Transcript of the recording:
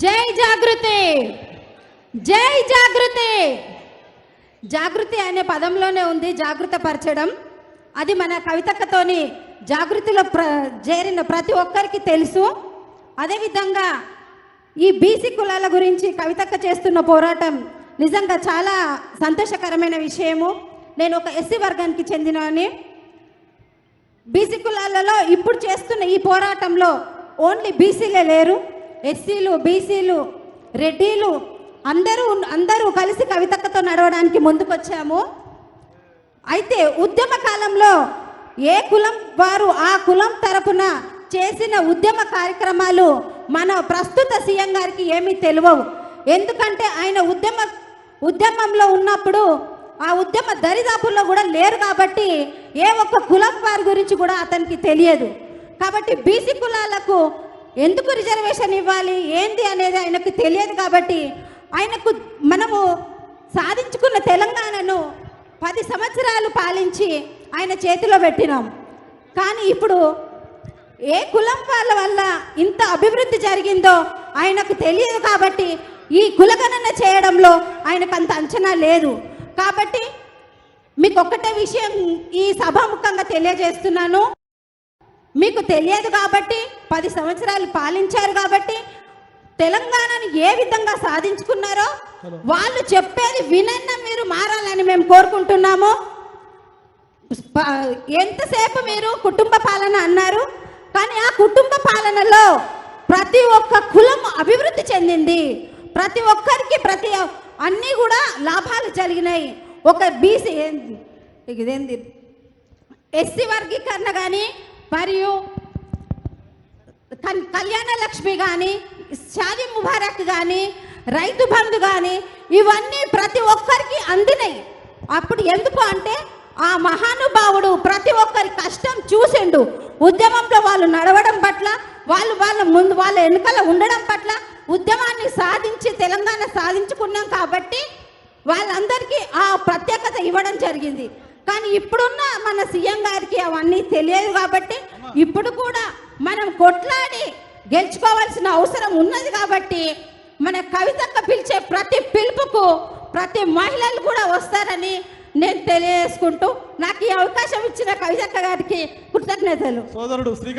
జై జాగృతి, జై జాగృతి. జాగృతి అనే పదంలోనే ఉంది జాగృతపరచడం. అది మన కవితక్కతోని జాగృతిలో చేరిన ప్రతి ఒక్కరికి తెలుసు. అదేవిధంగా ఈ బీసీ కులాల గురించి కవితక్క చేస్తున్న పోరాటం నిజంగా చాలా సంతోషకరమైన విషయము. నేను ఒక ఎస్సీ వర్గానికి చెందినవాడిని. బీసీ కులాలలో ఇప్పుడు చేస్తున్న ఈ పోరాటంలో ఓన్లీ బీసీలే లేరు, ఎస్సీలు, బీసీలు, రెడ్డిలు అందరూ కలిసి కవితక్కతో నడవడానికి ముందుకొచ్చాము. అయితే ఉద్యమ కాలంలో ఏ కులం వారు ఆ కులం తరపున చేసిన ఉద్యమ కార్యక్రమాలు మన ప్రస్తుత సీఎం గారికి ఏమీ తెలియవు. ఎందుకంటే ఆయన ఉద్యమంలో ఉన్నప్పుడు ఆ ఉద్యమ దరిదాపుల్లో కూడా లేరు కాబట్టి ఏ ఒక్క కులం వారి గురించి కూడా అతనికి తెలియదు. కాబట్టి బీసీ కులాలకు ఎందుకు రిజర్వేషన్ ఇవ్వాలి ఏంది అనేది ఆయనకు తెలియదు. కాబట్టి ఆయనకు మనము సాధించుకున్న తెలంగాణను 10 సంవత్సరాలు పాలించి ఆయన చేతిలో పెట్టినాం. కానీ ఇప్పుడు ఏ కులం వాళ్ళ వల్ల ఇంత అభివృద్ధి జరిగిందో ఆయనకు తెలియదు. కాబట్టి ఈ కులగణన చేయడంలో ఆయనకు అంత అంచనా లేదు. కాబట్టి మీకు ఒక్కటే విషయం ఈ సభాముఖంగా తెలియజేస్తున్నాను. మీకు తెలియదు కాబట్టి 10 సంవత్సరాలు పాలించారు కాబట్టి తెలంగాణను ఏ విధంగా సాధించుకున్నారో వాళ్ళు చెప్పేది వినన్న మీరు మారాలని మేము కోరుకుంటున్నాము. ఎంతసేపు మీరు కుటుంబ పాలన అన్నారు, కానీ ఆ కుటుంబ పాలనలో ప్రతి ఒక్క కులం అభివృద్ధి చెందింది. ప్రతి ఒక్కరికి అన్నీ కూడా లాభాలు జరిగినాయి. ఒక బీసీ ఇదేంది ఎస్సీ వర్గీకరణ కానీ, మరియు కళ్యాణ లక్ష్మి కానీ, షాదీ ముబారక్ కానీ, రైతు బంధు కానీ ఇవన్నీ ప్రతి ఒక్కరికి అందినాయి. అప్పుడు ఎందుకు అంటే ఆ మహానుభావుడు ప్రతి ఒక్కరి కష్టం చూసిండు. ఉద్యమంలో వాళ్ళు నడవడం పట్ల, వాళ్ళ వెనుకల ఉండడం పట్ల ఉద్యమాన్ని సాధించి తెలంగాణ సాధించుకున్నాం కాబట్టి వాళ్ళందరికీ ఆ ప్రత్యేకత ఇవ్వడం జరిగింది. కానీ ఇప్పుడున్న మన సీఎం గారికి అవన్నీ తెలియదు. కాబట్టి ఇప్పుడు కూడా మనం కొట్లాడి గెలుచుకోవాల్సిన అవసరం ఉన్నది. కాబట్టి మన కవితక్క పిలిచే ప్రతి పిలుపుకు ప్రతి మహిళలు కూడా వస్తారని నేను తెలియజేసుకుంటూ నాకు ఈ అవకాశం ఇచ్చిన కవితక్క గారికి కృతజ్ఞతలు. సోదరుడు శ్రీకాంత్.